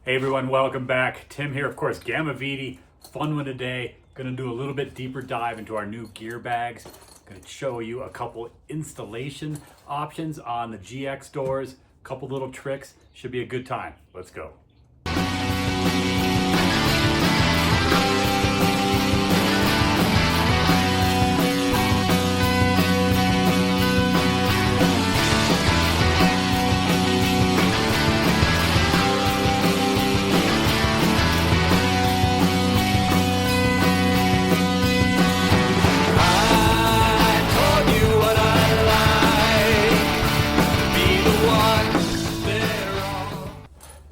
Hey everyone, welcome back. Tim here, of course, Gamiviti. Fun one today. Gonna do a little bit deeper dive into our new gear bags. Gonna show you a couple installation options on the GX doors, a couple little tricks. Should be a good time. Let's go.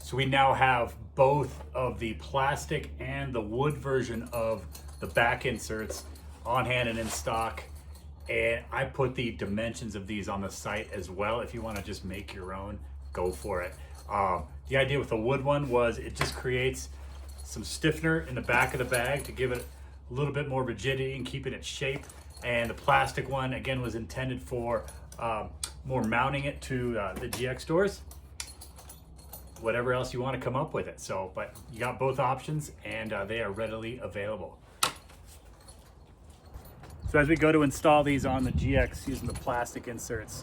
So we now have both of the plastic and the wood version of the back inserts on hand and in stock. And I put the dimensions of these on the site as well. If you want to just make your own, go for it. The idea with the wood one was it just creates some stiffener in the back of the bag to give it a little bit more rigidity and keep it in its shape. And the plastic one, again, was intended for more mounting it to the GX doors. Whatever else you want to come up with it. So, but you got both options and they are readily available. So as we go to install these on the GX using the plastic inserts,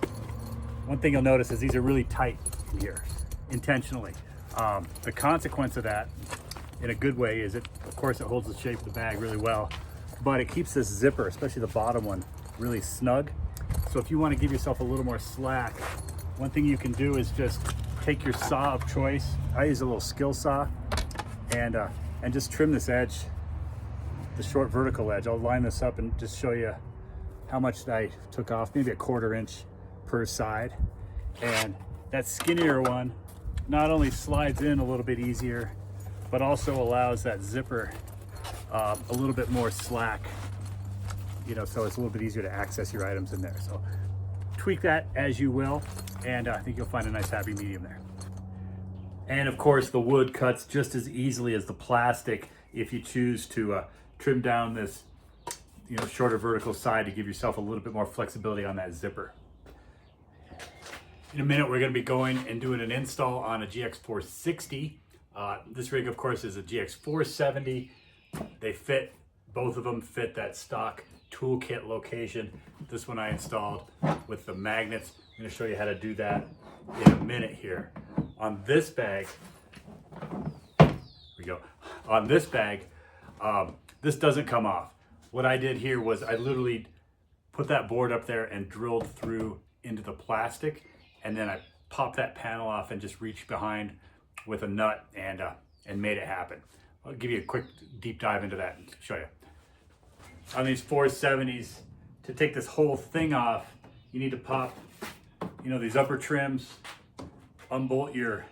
one thing you'll notice is these are really tight in here, intentionally. The consequence of that, in a good way, is of course it holds the shape of the bag really well, but it keeps this zipper, especially the bottom one, really snug. So if you want to give yourself a little more slack, one thing you can do is just take your saw of choice. I use a little skill saw and just trim this edge, the short vertical edge. I'll line this up and just show you how much I took off, maybe a 1/4 inch per side. And that skinnier one not only slides in a little bit easier, but also allows that zipper a little bit more slack, you know, so it's a little bit easier to access your items in there. So tweak that as you will, and I think you'll find a nice happy medium there. And of course the wood cuts just as easily as the plastic if you choose to trim down this, you know, shorter vertical side to give yourself a little bit more flexibility on that zipper. In a minute we're going to be going and doing an install on a GX 460. This rig of course is a GX 470. They fit, both of them fit that stock toolkit location. This one I installed with the magnets. I'm going to show you how to do that in a minute here. On this bag, here we go. On this bag, this doesn't come off. What I did here was I literally put that board up there and drilled through into the plastic, and then I popped that panel off and just reached behind with a nut and made it happen. I'll give you a quick deep dive into that and show you. On these 470s, to take this whole thing off, you need to pop, you know, these upper trims, unbolt your,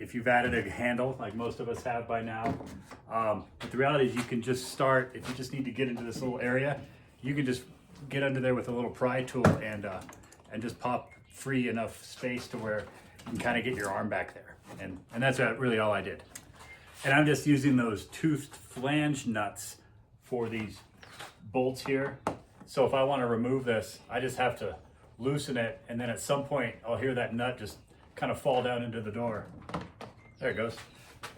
if you've added a handle like most of us have by now. But the reality is you can just start, if you just need to get into this little area, you can just get under there with a little pry tool and just pop free enough space to where you can kind of get your arm back there. And that's really all I did. And I'm just using those toothed flange nuts for these bolts here. So if I want to remove this, I just have to loosen it, and then at some point I'll hear that nut just kind of fall down into the door. There it goes.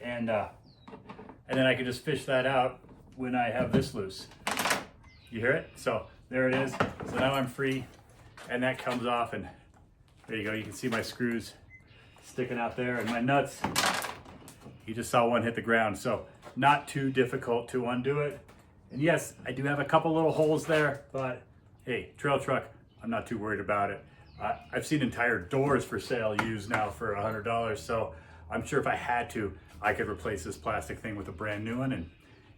And then I can just fish that out when I have this loose. You hear it? So there it is. So now I'm free, and that comes off, and there you go. You can see my screws sticking out there, and my nuts, you just saw one hit the ground. So not too difficult to undo it. And yes, I do have a couple little holes there, but hey, trail truck, I'm not too worried about it. I've seen entire doors for sale used now for $100, so I'm sure if I had to, I could replace this plastic thing with a brand new one and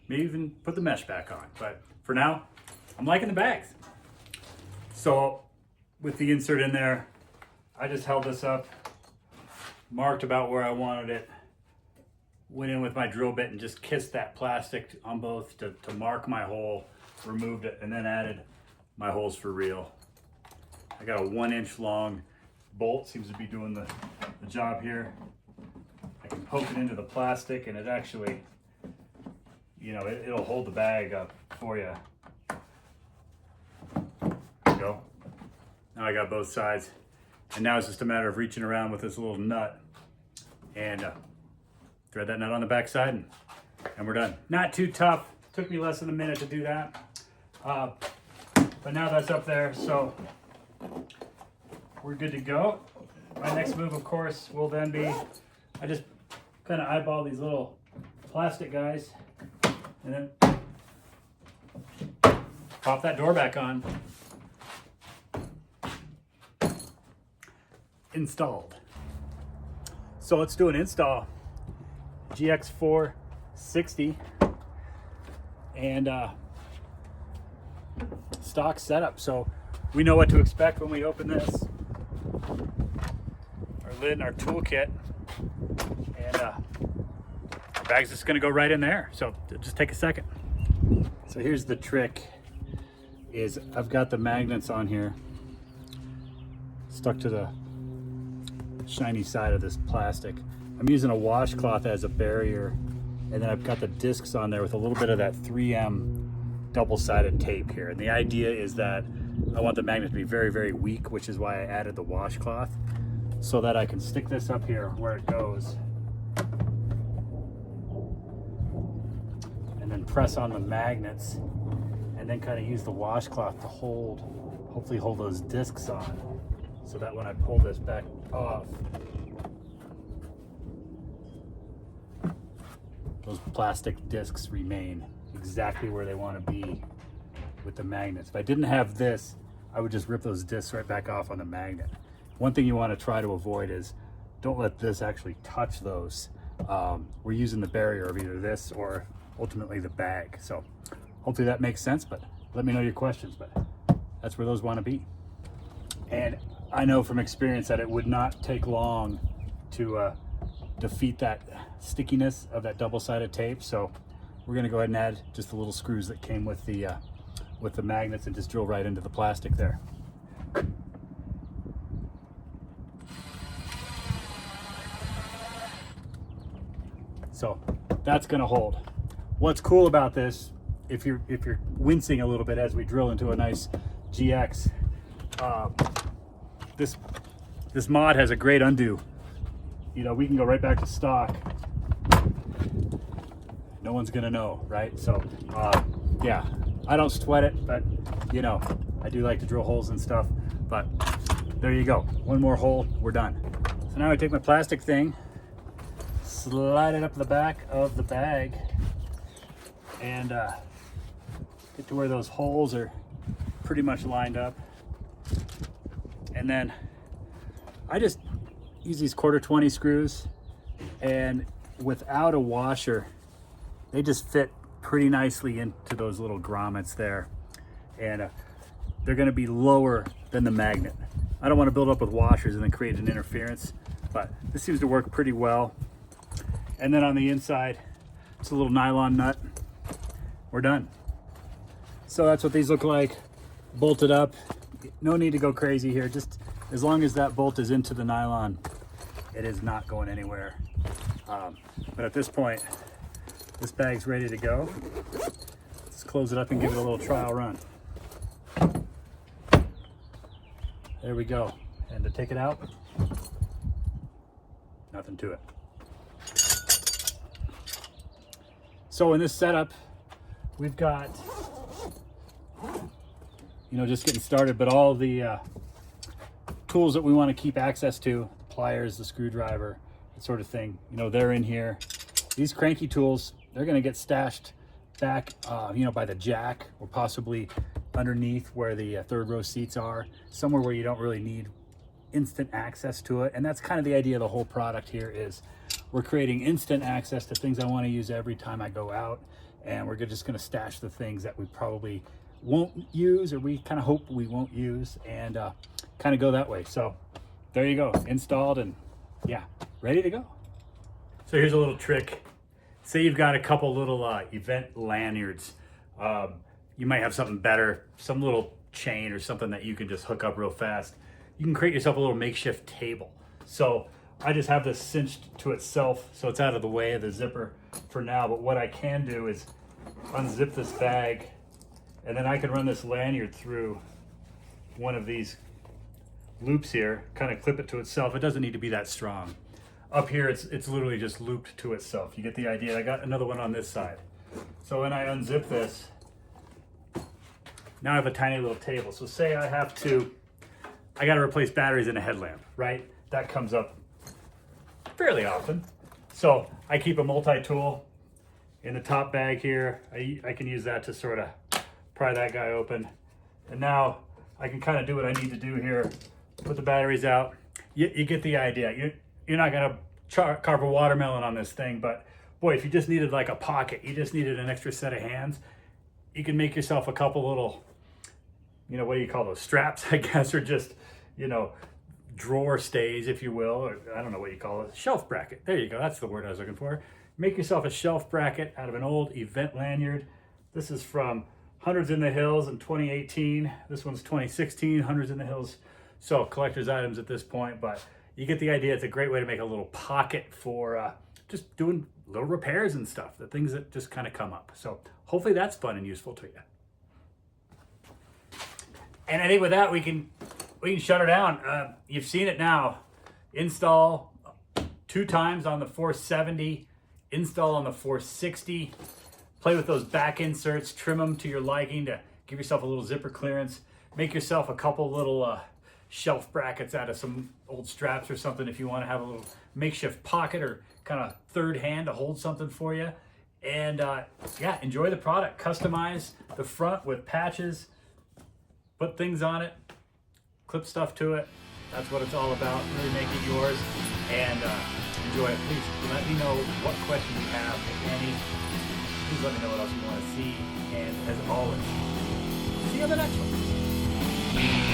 maybe even put the mesh back on. But for now, I'm liking the bags. So with the insert in there, I just held this up, marked about where I wanted it, went in with my drill bit and just kissed that plastic on both to mark my hole, removed it, and then added my holes for real. I got a 1 inch long bolt, seems to be doing the job here. I can poke it into the plastic and it actually, you know, it'll hold the bag up for you. There you go. Now I got both sides. And now it's just a matter of reaching around with this little nut and thread that nut on the back side, and we're done. Not too tough. Took me less than a minute to do that. But now that's up there, so we're good to go. My next move, of course, will then be, I just kind of eyeball these little plastic guys, and then pop that door back on. Installed. So let's do an install. GX460 and stock setup. So we know what to expect when we open this. Our lid and our toolkit, and our bag's just gonna go right in there. So just take a second. So here's the trick, is I've got the magnets on here stuck to the shiny side of this plastic. I'm using a washcloth as a barrier, and then I've got the discs on there with a little bit of that 3M double-sided tape here. And the idea is that I want the magnet to be very, very weak, which is why I added the washcloth, so that I can stick this up here where it goes and then press on the magnets, and then kind of use the washcloth to hopefully hold those discs on, so that when I pull this back off, those plastic discs remain exactly where they want to be with the magnets. If I didn't have this, I would just rip those discs right back off on the magnet. One thing you want to try to avoid is don't let this actually touch those. We're using the barrier of either this or ultimately the bag. So hopefully that makes sense, but let me know your questions, but that's where those want to be. And I know from experience that it would not take long to defeat that stickiness of that double-sided tape. So we're going to go ahead and add just the little screws that came with the magnets and just drill right into the plastic there. So that's going to hold. What's cool about this, if you're wincing a little bit as we drill into a nice GX, this mod has a great undo. You know, we can go right back to stock. No one's gonna know, right? So yeah, I don't sweat it, but you know, I do like to drill holes and stuff. But there you go, one more hole, we're done. So now I take my plastic thing, slide it up the back of the bag, and get to where those holes are pretty much lined up. And then I just use these 1/4 screws, and without a washer, they just fit pretty nicely into those little grommets there. And they're gonna be lower than the magnet. I don't wanna build up with washers and then create an interference, but this seems to work pretty well. And then on the inside, it's a little nylon nut. We're done. So that's what these look like, bolted up. No need to go crazy here. Just as long as that bolt is into the nylon, it is not going anywhere. But at this point, this bag's ready to go. Let's close it up and give it a little trial run. There we go. And to take it out, nothing to it. So in this setup, we've got, you know, just getting started, but all the tools that we want to keep access to, the pliers, the screwdriver, that sort of thing, you know, they're in here. These cranky tools, they're going to get stashed back, you know, by the jack, or possibly underneath where the third row seats are, somewhere where you don't really need instant access to it. And that's kind of the idea of the whole product here, is we're creating instant access to things I want to use every time I go out, and we're just going to stash the things that we probably won't use, or we kind of hope we won't use, and kind of go that way. So there you go, installed, and yeah, ready to go. So here's a little trick. Say you've got a couple little event lanyards. You might have something better, some little chain or something that you can just hook up real fast. You can create yourself a little makeshift table. So I just have this cinched to itself, so it's out of the way of the zipper for now. But what I can do is unzip this bag, and then I can run this lanyard through one of these loops here, kind of clip it to itself. It doesn't need to be that strong. Up here, it's literally just looped to itself. You get the idea. I got another one on this side. So when I unzip this, now I have a tiny little table. So say I got to replace batteries in a headlamp, right? That comes up fairly often. So I keep a multi-tool in the top bag here. I can use that to sort of pry that guy open. And now I can kind of do what I need to do here. Put the batteries out. You get the idea. You're not gonna carve a watermelon on this thing, but boy, if you just needed like a pocket, you just needed an extra set of hands, you can make yourself a couple little, what do you call those, straps, I guess, or just, drawer stays, if you will, or I don't know what you call it, shelf bracket. There you go, that's the word I was looking for. Make yourself a shelf bracket out of an old event lanyard. This is from Hundreds in the Hills in 2018. This one's 2016, Hundreds in the Hills. So collector's items at this point, but you get the idea. It's a great way to make a little pocket for just doing little repairs and stuff, the things that just kind of come up. So hopefully that's fun and useful to you. And I think with that, we can shut her down. You've seen it now. Install 2 times on the 470, install on the 460. Play with those back inserts, trim them to your liking to give yourself a little zipper clearance. Make yourself a couple little shelf brackets out of some old straps or something if you want to have a little makeshift pocket or kind of third hand to hold something for you. And yeah, enjoy the product. Customize the front with patches, put things on it, clip stuff to it. That's what it's all about. Really make it yours and enjoy it. Please let me know what questions you have, if any. Please let me know what else you want to see. And as always, see you on the next one.